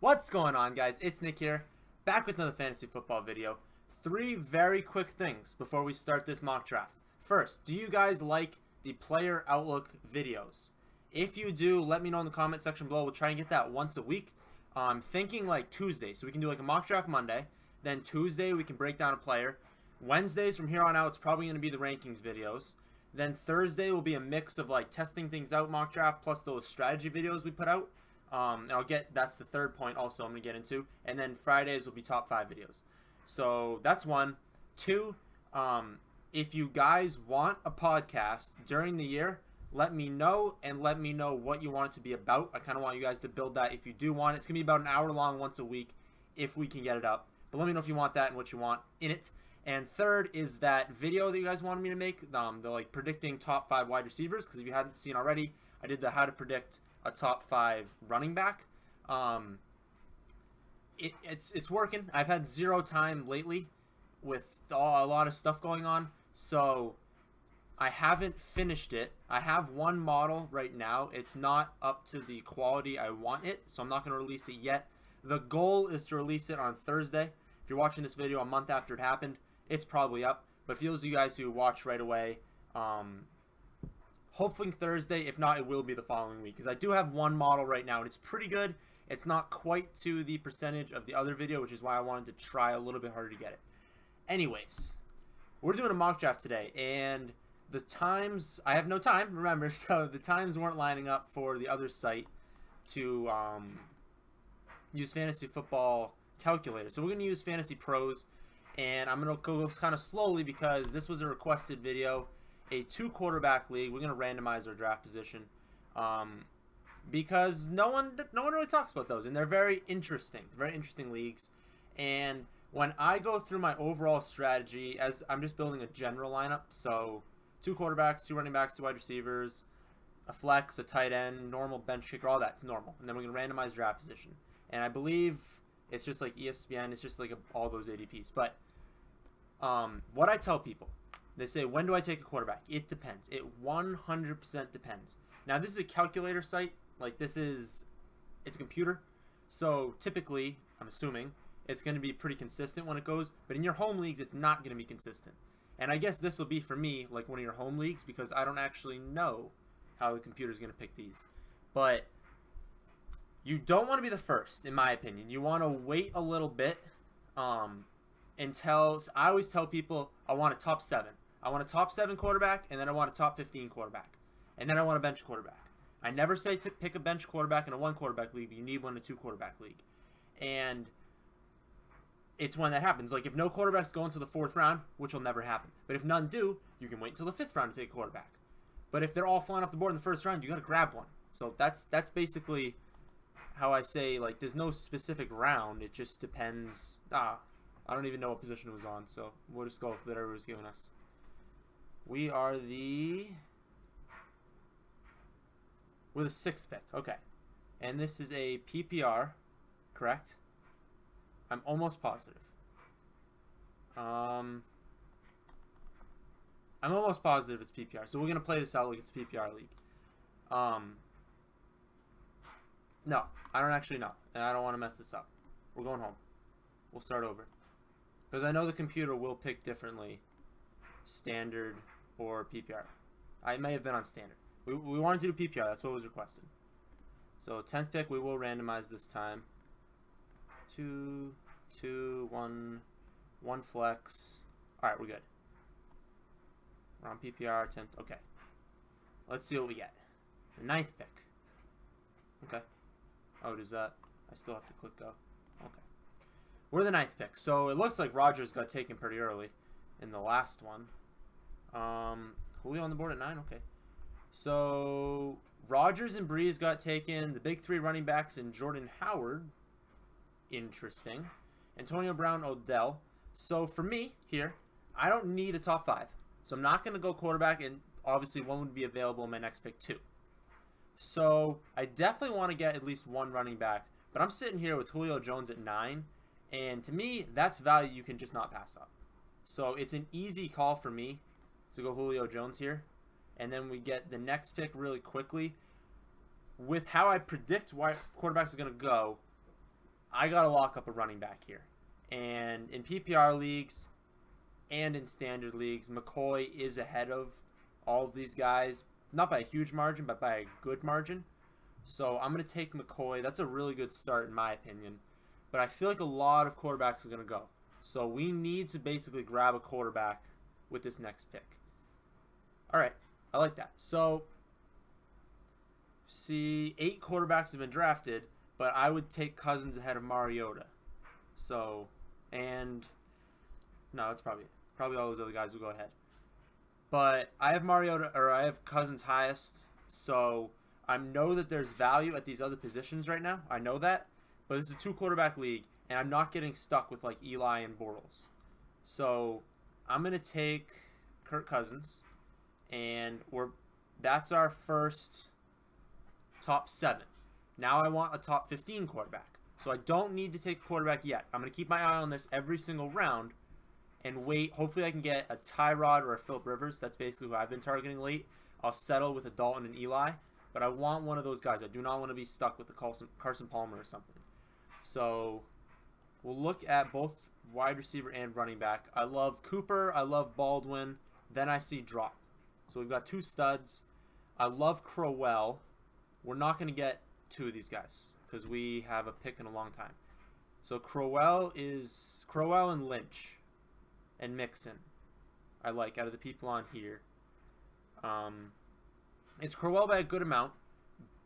What's going on, guys? It's Nick here, back with another fantasy football video. 3 very quick things before we start this mock draft. First, do you guys like the player outlook videos? If you do, let me know in the comment section below. We'll try and get that once a week. I'm thinking like Tuesday, so we can do like a mock draft Monday. Then Tuesday, we can break down a player. Wednesdays, from here on out, it's probably going to be the rankings videos. Then Thursday will be a mix of like testing things out mock draft plus those strategy videos we put out. And that's the third point also I'm going to get into. And then Fridays will be top 5 videos. So that's 1. 2, if you guys want a podcast during the year, let me know and let me know what you want it to be about. I kind of want you guys to build that if you do want it. It's going to be about an hour long once a week if we can get it up. But let me know if you want that and what you want in it. And third is that video that you guys wanted me to make, the like predicting top 5 wide receivers. Because if you haven't seen already, I did the how to predict a top 5 running back. It's working. I've had 0 time lately with a lot of stuff going on, so I haven't finished it. I have one model right now. It's not up to the quality I want it, so I'm not going to release it yet. The goal is to release it on Thursday. If you're watching this video a month after it happened, it's probably up. But for those of you guys who watch right away, hopefully Thursday. If not, it will be the following week, because I do have one model right now and it's pretty good. It's not quite to the percentage of the other video, which is why I wanted to try a little bit harder to get it. Anyways, we're doing a mock draft today, and the times, I have no time, remember, so the times weren't lining up for the other site to use Fantasy Football Calculator. So we're going to use Fantasy Pros, and I'm going to go kind of slowly because this was a requested video. A 2 quarterback league. We're going to randomize our draft position because no one really talks about those, and they're very interesting leagues. And when I go through my overall strategy, as I'm just building a general lineup, so 2 quarterbacks, 2 running backs, 2 wide receivers, a flex, a tight end, normal bench kicker, all that's normal. And then we're going to randomize draft position. And I believe it's just like ESPN, it's just like all those ADPs. But what I tell people, they say, when do I take a quarterback? It depends. It 100% depends. Now, this is a calculator site. Like, it's a computer. So, typically, I'm assuming, it's going to be pretty consistent when it goes. But in your home leagues, it's not going to be consistent. And I guess this will be, for me, like one of your home leagues, because I don't actually know how the computer's going to pick these. But you don't want to be the first, in my opinion. You want to wait a little bit until, I always tell people, I want a top 7. I want a top 7 quarterback, and then I want a top 15 quarterback. And then I want a bench quarterback. I never say to pick a bench quarterback in a 1 quarterback league, but you need one in a 2 quarterback league. And it's when that happens. Like, if no quarterbacks go into the 4th round, which will never happen. But if none do, you can wait until the 5th round to take a quarterback. But if they're all flying off the board in the 1st round, you got to grab one. So that's basically how I say, like, there's no specific round. It just depends. I don't even know what position it was on, so we'll just go with whatever it was giving us. We're the 6th pick. Okay. And this is a PPR, correct? I'm almost positive. I'm almost positive it's PPR. So we're going to play this out like it's a PPR league. No, I don't actually know. And I don't want to mess this up. We're going home. We'll start over. Because I know the computer will pick differently. Standard or PPR. I may have been on standard. We wanted to do PPR. That's what was requested. So 10th pick, we will randomize this time. 2, 2, 1, 1 flex. All right, we're good. We're on PPR. 10th. Okay. Let's see what we get. The 9th pick. Okay. Oh, does that? I still have to click go. Okay. We're the 9th pick. So it looks like Rodgers got taken pretty early in the last one. Julio on the board at 9. Okay. So Rodgers and Breeze got taken. The big 3 running backs and Jordan Howard. Interesting. Antonio Brown, Odell. So for me here, I don't need a top 5. So I'm not going to go quarterback, and obviously one would be available in my next pick too. So I definitely want to get at least 1 running back. But I'm sitting here with Julio Jones at 9. And to me, that's value you can just not pass up. So it's an easy call for me to go Julio Jones here. And then we get the next pick really quickly. With how I predict why quarterbacks are going to go, I got to lock up a running back here. And in PPR leagues and in standard leagues, McCoy is ahead of all of these guys. Not by a huge margin, but by a good margin. So I'm going to take McCoy. That's a really good start in my opinion. But I feel like a lot of quarterbacks are going to go. So we need to basically grab a quarterback with this next pick. All right. I like that. So, see, 8 quarterbacks have been drafted, but I would take Cousins ahead of Mariota. So, and no, that's probably all those other guys will go ahead. But I have Mariota, or I have Cousins highest, so I know that there's value at these other positions right now. I know that, but this is a 2-quarterback league, and I'm not getting stuck with like Eli and Bortles. So I'm gonna take Kirk Cousins, and that's our first top 7. Now I want a top 15 quarterback. So I don't need to take a quarterback yet. I'm gonna keep my eye on this every single round and wait. Hopefully I can get a Tyrod or a Philip Rivers. That's basically who I've been targeting late. I'll settle with a Dalton and Eli, but I want one of those guys. I do not want to be stuck with a Carson Palmer or something. So we'll look at both wide receiver and running back. I love Cooper. I love Baldwin. Then I see drop. So we've got 2 studs. I love Crowell. We're not going to get 2 of these guys because we have a pick in a long time. So Crowell and Lynch and Mixon. I like out of the people on here. It's Crowell by a good amount,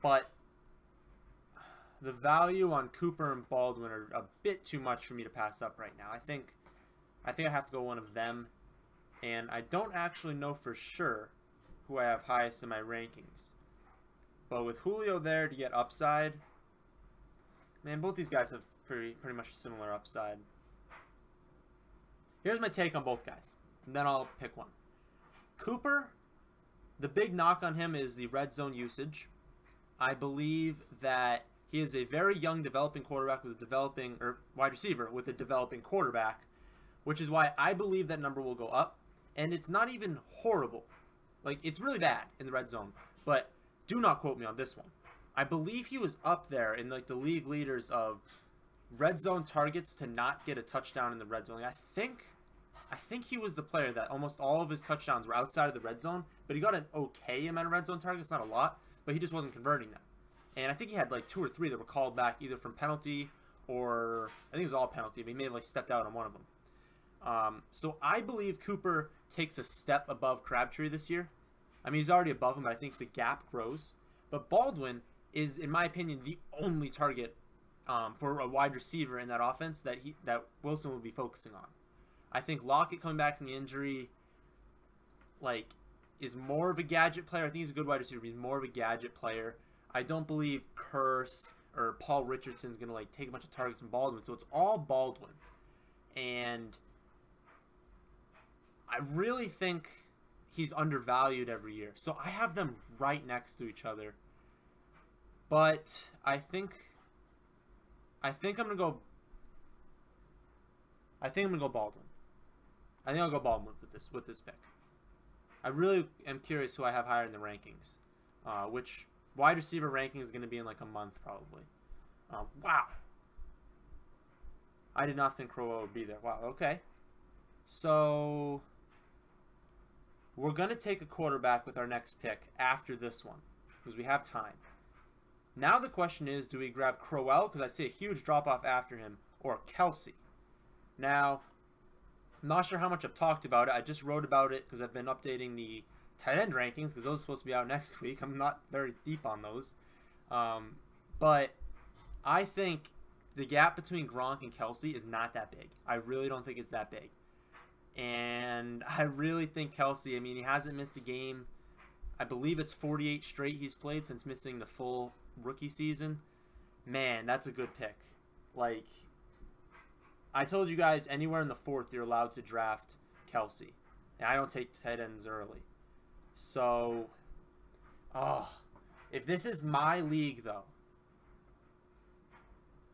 but the value on Cooper and Baldwin are a bit too much for me to pass up right now. I think I have to go one of them, and I don't actually know for sure who I have highest in my rankings. But with Julio there to get upside, man, both these guys have pretty much a similar upside. Here's my take on both guys, and then I'll pick one. Cooper, the big knock on him is the red zone usage. I believe that he is a very young developing quarterback with a developing, or wide receiver with a developing quarterback, which is why I believe that number will go up. And it's not even horrible. Like, it's really bad in the red zone, but do not quote me on this one. I believe he was up there in like the league leaders of red zone targets to not get a touchdown in the red zone. Like, I think he was the player that almost all of his touchdowns were outside of the red zone, but he got an okay amount of red zone targets, not a lot, but he just wasn't converting them. And I think he had like 2 or 3 that were called back either from penalty or I think it was all penalty, but he may have like stepped out on one of them. So I believe Cooper takes a step above Crabtree this year. I mean, he's already above him, but I think the gap grows. But Baldwin is, in my opinion, the only target for a wide receiver in that offense that Wilson will be focusing on. I think Lockett coming back from the injury, like, is more of a gadget player. I think he's a good wide receiver, but he's more of a gadget player. I don't believe Curse or Paul Richardson's going to, like, take a bunch of targets from Baldwin. So it's all Baldwin. And I really think he's undervalued every year. So I have them right next to each other. But I think I'm going to go Baldwin. I think I'll go Baldwin with this pick. I really am curious who I have higher in the rankings. Which wide receiver ranking is going to be in like a month probably. Wow. I did not think Crowell would be there. Wow, okay. So we're going to take a quarterback with our next pick after this one because we have time. Now the question is, do we grab Crowell, because I see a huge drop-off after him, or Kelsey? Now, I'm not sure how much I've talked about it. I just wrote about it because I've been updating the tight end rankings because those are supposed to be out next week. I'm not very deep on those. But I think the gap between Gronk and Kelsey is not that big. I really don't think it's that big. And I really think Kelsey, I mean, he hasn't missed a game. I believe it's 48 straight he's played since missing the full rookie season. Man, that's a good pick. Like, I told you guys anywhere in the 4th you're allowed to draft Kelsey. And I don't take tight ends early. So, if this is my league, though,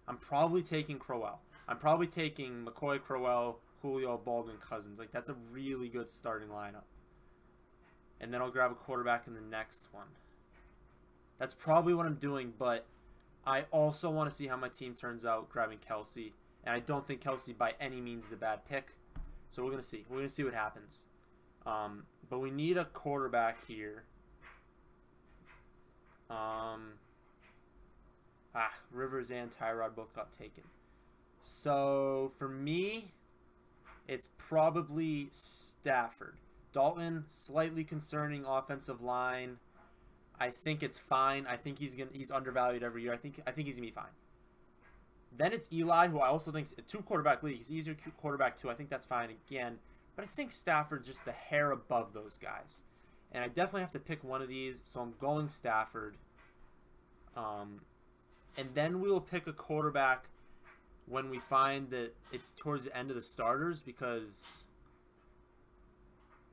I'm probably taking Crowell. I'm probably taking McCoy, Crowell, Julio, Baldwin, Cousins. Like, that's a really good starting lineup. And then I'll grab a quarterback in the next one. That's probably what I'm doing, but I also want to see how my team turns out grabbing Kelce. And I don't think Kelce by any means is a bad pick. So we're going to see. We're going to see what happens. But we need a quarterback here. Rivers and Tyrod both got taken. So for me, it's probably Stafford. Dalton, slightly concerning offensive line. I think it's fine. I think he's undervalued every year. I think he's gonna be fine. Then it's Eli, who I also think is a 2-quarterback league. He's easier quarterback too. I think that's fine again. But I think Stafford's just the hair above those guys. And I definitely have to pick one of these, so I'm going Stafford. And then we will pick a quarterback when we find that it's towards the end of the starters, because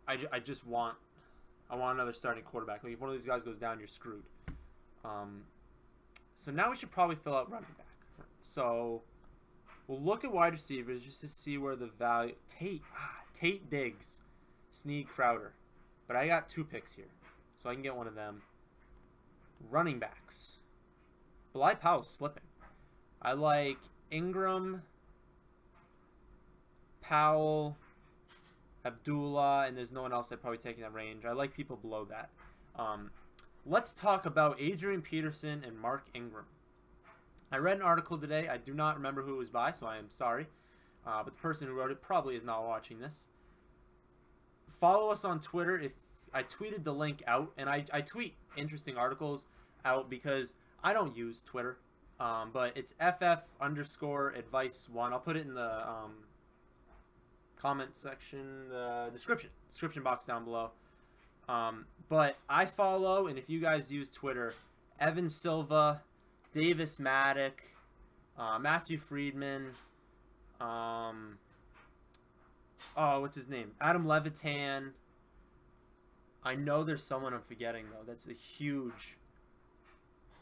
I just want another starting quarterback. Like if one of these guys goes down, you're screwed. So now we should probably fill out running back. So we'll look at wide receivers just to see where the value. Tate Diggs, Snead, Crowder. But I got 2 picks here, so I can get one of them. Running backs. Bilal Powell's slipping. I like Ingram, Powell, Abdullah, and there's no one else I'd probably take in that range. I like people below that. Let's talk about Adrian Peterson and Mark Ingram. I read an article today. I do not remember who it was by, so I am sorry. But the person who wrote it probably is not watching this. Follow us on Twitter. If I tweeted the link out, and I tweet interesting articles out because I don't use Twitter. But it's FF_advice1. I'll put it in the comment section, the description box down below. But I follow, and if you guys use Twitter, Evan Silva, Davis Maddock, Matthew Friedman, what's his name? Adam Levitan. I know there's someone I'm forgetting though. That's a huge.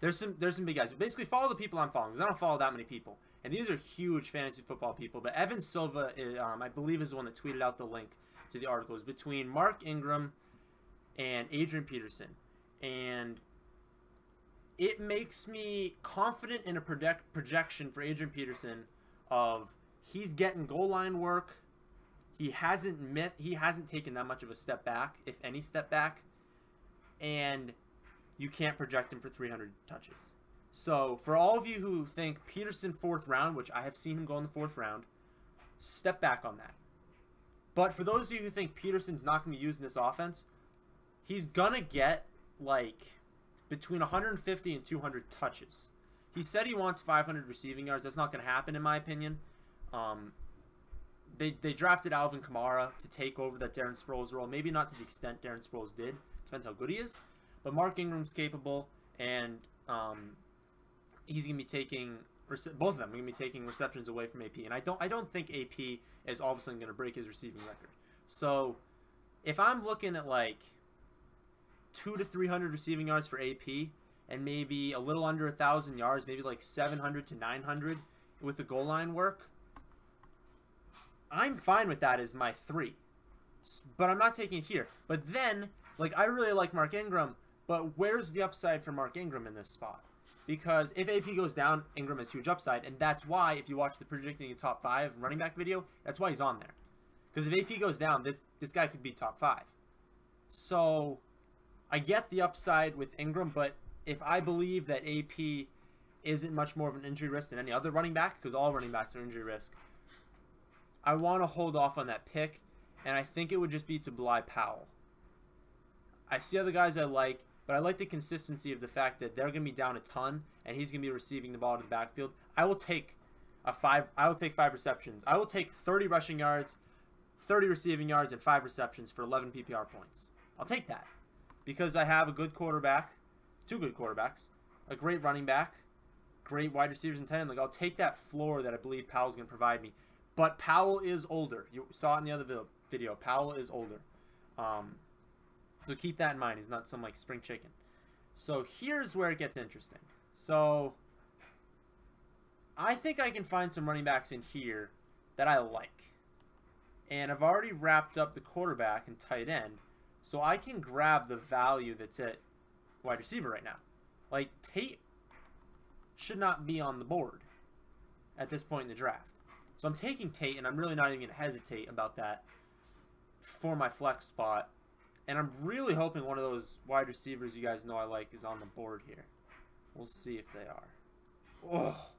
There's some big guys. But basically, follow the people I'm following, because I don't follow that many people, and these are huge fantasy football people. But Evan Silva, I believe, is the one that tweeted out the link to the articles between Mark Ingram and Adrian Peterson, and it makes me confident in a projection for Adrian Peterson of he's getting goal line work. He hasn't taken that much of a step back, if any step back, and you can't project him for 300 touches. So for all of you who think Peterson 4th round, which I have seen him go in the 4th round, step back on that. But for those of you who think Peterson's not going to be used in this offense, he's going to get like between 150 and 200 touches. He said he wants 500 receiving yards. That's not going to happen in my opinion. They drafted Alvin Kamara to take over that Darren Sproles role. Maybe not to the extent Darren Sproles did. Depends how good he is. But Mark Ingram's capable, and he's going to be taking both of them are going to be taking receptions away from AP. And I don't think AP is all of a sudden going to break his receiving record. So if I'm looking at like 200 to 300 receiving yards for AP, and maybe a little under 1,000 yards, maybe like 700 to 900 with the goal line work, I'm fine with that as my 3. But I'm not taking it here. But then, like, I really like Mark Ingram, but where's the upside for Mark Ingram in this spot? Because if AP goes down, Ingram has huge upside, and that's why, if you watch the Predicting a Top 5 running back video, that's why he's on there. Because if AP goes down, this guy could be top 5. So I get the upside with Ingram, but if I believe that AP isn't much more of an injury risk than any other running back, because all running backs are injury risk, I want to hold off on that pick, and I think it would just be to Bilal Powell. I see other guys I like, but I like the consistency of the fact that they're going to be down a ton, and he's going to be receiving the ball to the backfield. I will take 5 receptions. I will take 30 rushing yards, 30 receiving yards, and 5 receptions for 11 PPR points. I'll take that because I have a good quarterback, 2 good quarterbacks, a great running back, great wide receivers and tight end. Like, I'll take that floor that I believe Powell's going to provide me. But Powell is older. You saw it in the other video. Powell is older. So keep that in mind. He's not some like spring chicken. So here's where it gets interesting. So I think I can find some running backs in here that I like. And I've already wrapped up the quarterback and tight end. So I can grab the value that's at wide receiver right now. Like should not be on the board at this point in the draft. So I'm taking Tate, and I'm really not even going to hesitate about that for my flex spot. And I'm really hoping one of those wide receivers you guys know I like is on the board here. We'll see if they are. Oh,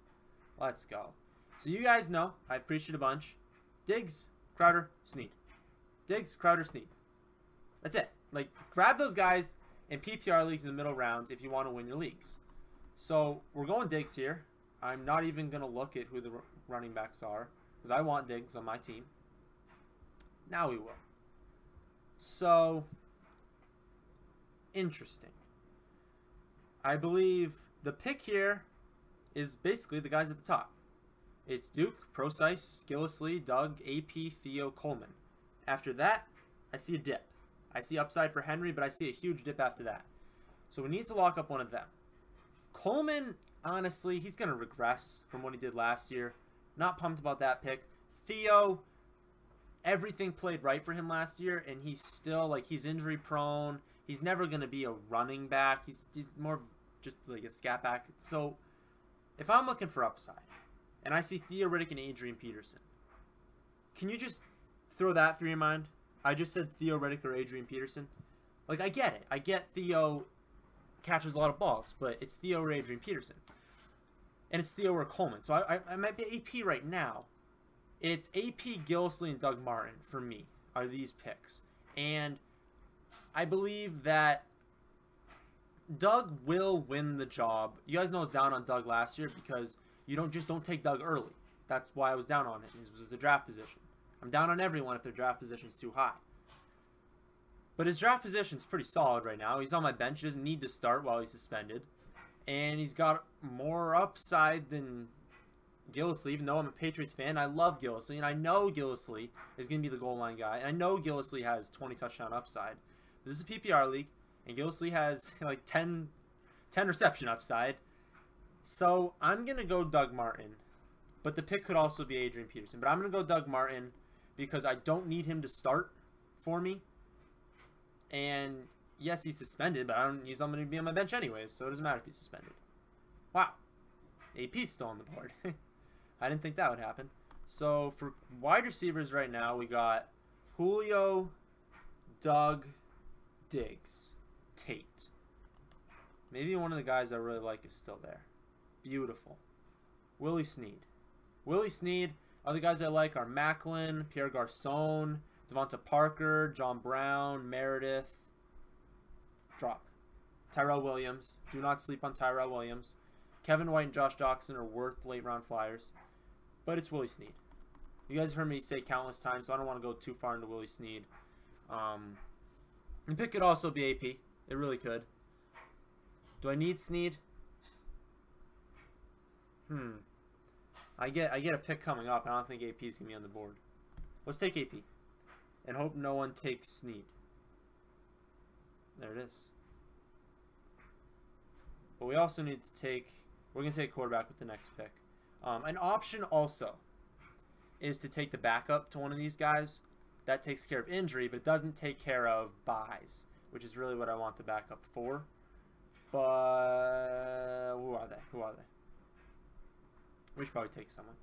let's go. So you guys know, I appreciate a bunch. Diggs, Crowder, Snead. Diggs, Crowder, Snead. That's it. Like, grab those guys in PPR leagues in the middle rounds if you want to win your leagues. So we're going Diggs here. I'm not even going to look at who the running backs are because I want Diggs on my team. Now we will. So, interesting. I believe the pick here is basically the guys at the top. It's Duke, Procise, Gillislee, Doug, AP, Theo, Coleman. After that, I see a dip. I see upside for Henry, but I see a huge dip after that. So we need to lock up one of them. Coleman, honestly, he's going to regress from what he did last year. Not pumped about that pick. Theo, everything played right for him last year, and he's still, like, he's injury prone. He's never going to be a running back. He's more just like a scat back. So if I'm looking for upside, and I see Theo Riddick and Adrian Peterson, can you just throw that through your mind? I just said Theo Riddick or Adrian Peterson. Like, I get it. I get Theo catches a lot of balls, but it's Theo or Adrian Peterson. And it's Theo or Coleman. So I might be AP right now. It's AP, Gillislee, and Doug Martin for me are these picks. And I believe that Doug will win the job. You guys know I was down on Doug last year because you don't take Doug early. That's why I was down on it. It was the draft position. I'm down on everyone if their draft position is too high. But his draft position is pretty solid right now. He's on my bench. He doesn't need to start while he's suspended. And he's got more upside than Gillislee, even though I'm a Patriots fan. I love Gillislee, and I know Gillislee is going to be the goal line guy. And I know Gillislee has 20 touchdown upside. But this is a PPR league, and Gillislee has like 10 reception upside. So I'm going to go Doug Martin. But the pick could also be Adrian Peterson. But I'm going to go Doug Martin because I don't need him to start for me. And yes, he's suspended, but he's going to be on my bench anyways, so it doesn't matter if he's suspended. Wow. AP's still on the board. I didn't think that would happen. So for wide receivers right now, we got Julio, Doug, Diggs, Tate. Maybe one of the guys I really like is still there. Beautiful. Willie Snead. Willie Snead. Other guys I like are Macklin, Pierre Garcon, Devonta Parker, John Brown, Meredith. Drop. Tyrell Williams. Do not sleep on Tyrell Williams. Kevin White and Josh Doxson are worth late round flyers. But it's Willie Snead. You guys heard me say countless times, so I don't want to go too far into Willie Snead. The pick could also be AP. It really could. Do I need Snead? I get a pick coming up, and I don't think AP is going to be on the board. Let's take AP. And hope no one takes Snead. There it is. But we also need to take... We're going to take quarterback with the next pick. An option also is to take the backup to one of these guys. That takes care of injury, but it doesn't take care of buys, which is really what I want the backup for. But who are they? Who are they? We should probably take someone.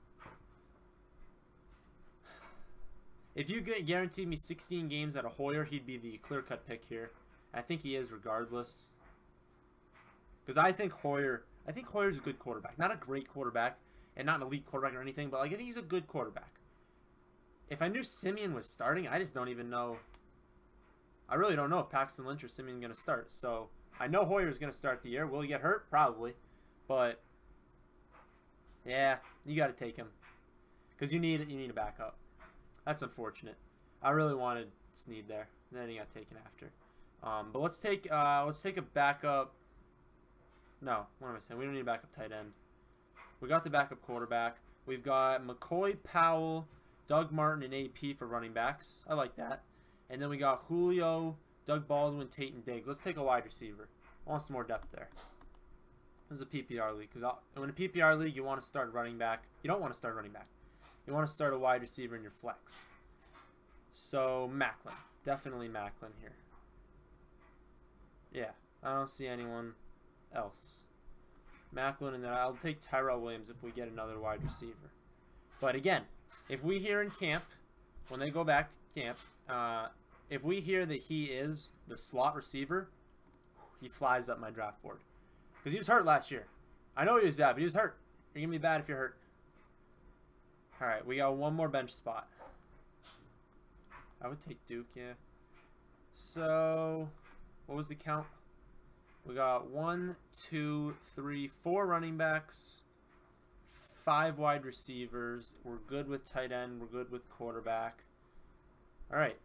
If you guaranteed me 16 games out of Hoyer, he'd be the clear-cut pick here. I think he is regardless. Because I think Hoyer's a good quarterback. Not a great quarterback, and not an elite quarterback or anything, but like I think he's a good quarterback. If I knew Simeon was starting, I just don't even know. I really don't know if Paxton Lynch or Simeon are going to start. So I know Hoyer's going to start the year. Will he get hurt? Probably. But yeah, you got to take him because you need a backup. That's unfortunate. I really wanted Snead there. Then he got taken after. But let's take a backup. No, what am I saying? We don't need a backup tight end. We got the backup quarterback. We've got McCoy, Powell, Doug Martin, and AP for running backs. I like that. And then we got Julio, Doug Baldwin, Tate, and Diggs. Let's take a wide receiver. I want some more depth there. This is a PPR league. Because in a PPR league, you want to start running back. You don't want to start running back. You want to start a wide receiver in your flex. So, Macklin. Definitely Macklin here. Yeah, I don't see anyone else. Macklin, and then I'll take Tyrell Williams if we get another wide receiver. But again, if we hear in camp, when they go back to camp, if we hear that he is the slot receiver, he flies up my draft board. Because he was hurt last year. I know he was bad, but he was hurt. You're going to be bad if you're hurt. Alright, we got one more bench spot. I would take Duke, yeah. So, what was the count? We got 1, 2, 3, 4 running backs, 5 wide receivers. We're good with tight end. We're good with quarterback. Alright.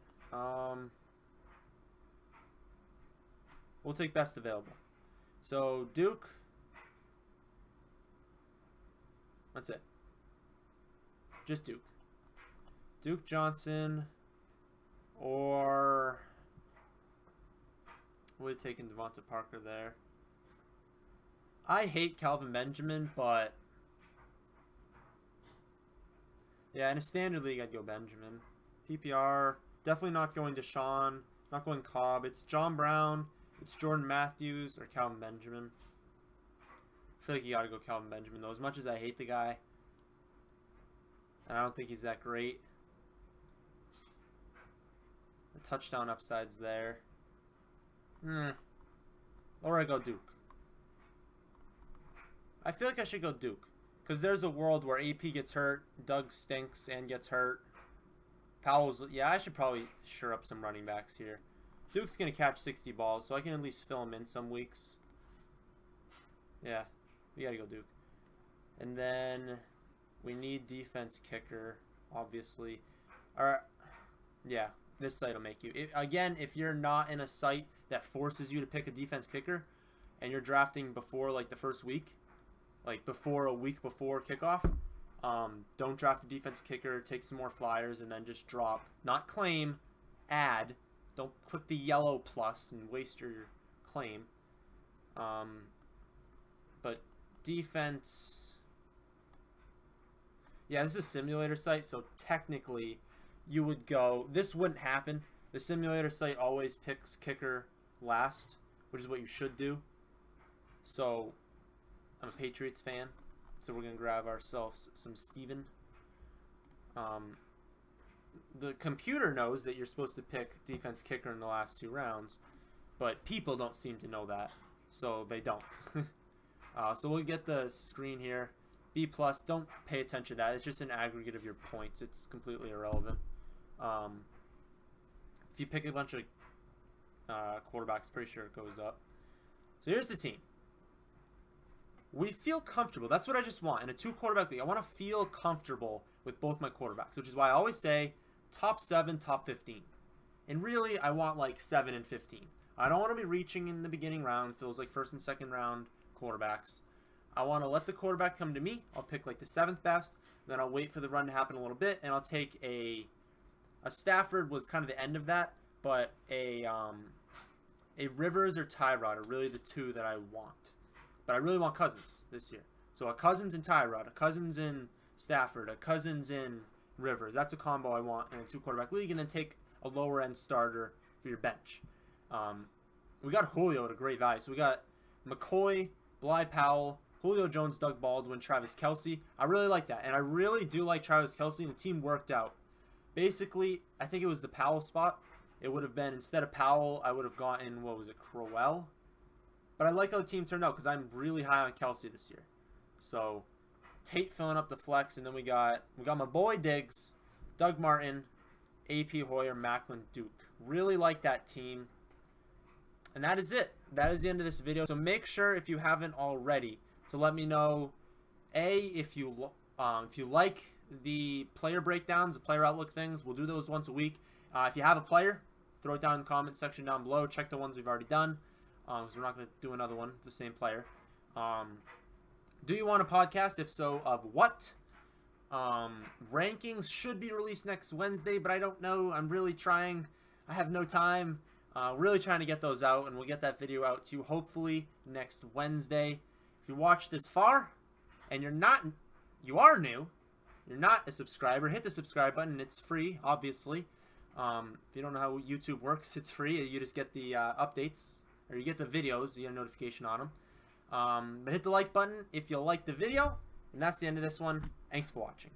We'll take best available. So, Duke. That's it. Just Duke. Duke Johnson. Or would have taken Devonta Parker there. I hate Calvin Benjamin, but yeah, in a standard league, I'd go Benjamin. PPR, definitely not going to Deshaun, not going Cobb. It's John Brown, it's Jordan Matthews, or Calvin Benjamin. I feel like you got to go Calvin Benjamin, though. As much as I hate the guy, and I don't think he's that great. The touchdown upside's there. Or I go Duke. I feel like I should go Duke. Because there's a world where AP gets hurt, Doug stinks and gets hurt. Powell's... Yeah, I should probably shore up some running backs here. Duke's going to catch 60 balls, so I can at least fill him in some weeks. Yeah, we got to go Duke. And then we need defense kicker, obviously. Alright, yeah. This site will make you. Again, if you're not in a site that forces you to pick a defense kicker and you're drafting before like the first week, like before a week before kickoff, don't draft a defense kicker, take some more flyers, and then just drop. Not claim, add. Don't click the yellow plus and waste your claim. But defense... Yeah, this is a simulator site, so technically... You would go, this wouldn't happen. The simulator site always picks kicker last, which is what you should do. So, I'm a Patriots fan, so we're going to grab ourselves some Steven. The computer knows that you're supposed to pick defense kicker in the last 2 rounds, but people don't seem to know that, so they don't. So we'll get the screen here. B+, don't pay attention to that. It's just an aggregate of your points. It's completely irrelevant. If you pick a bunch of quarterbacks, pretty sure it goes up. So here's the team. We feel comfortable. That's what I just want. In a 2-quarterback league, I want to feel comfortable with both my quarterbacks, which is why I always say top 7, top 15. And really, I want like 7 and 15. I don't want to be reaching in the beginning round. Feels like 1st and 2nd round quarterbacks. I want to let the quarterback come to me. I'll pick like the 7th best. Then I'll wait for the run to happen a little bit, and I'll take a Stafford was kind of the end of that, but a Rivers or Tyrod are really the 2 that I want. But I really want Cousins this year. So a Cousins and Tyrod, a Cousins in Stafford, a Cousins in Rivers. That's a combo I want in a 2-quarterback league, and then take a lower end starter for your bench. We got Julio at a great value. So we got McCoy, Bly Powell, Julio Jones, Doug Baldwin, Travis Kelce. I really like that, and I really do like Travis Kelce, and the team worked out. Basically, I think it was the Powell spot. It would have been, instead of Powell, I would have gotten, what was it, Crowell? But I like how the team turned out because I'm really high on Kelce this year. So, Tate filling up the flex, and then we got my boy Diggs, Doug Martin, AP Hoyer, Macklin, Duke. Really like that team. And that is it. That is the end of this video. So make sure, if you haven't already, to let me know, if you like the player breakdowns, the player outlook things. We'll do those once a week. If you have a player, throw it down in the comment section down below. Check the ones we've already done, because we're not going to do another one with the same player. Do you want a podcast? If so, of what? Rankings should be released next Wednesday, but I don't know. I'm really trying. I have no time. Really trying to get those out, and we'll get that video out to you hopefully next Wednesday. If you watched this far, and you are new, you're not a subscriber, hit the subscribe button. It's free, obviously. If you don't know how YouTube works, it's free. You just get the updates, or you get the videos, you get a notification on them. But hit the like button if you like the video. And that's the end of this one. Thanks for watching.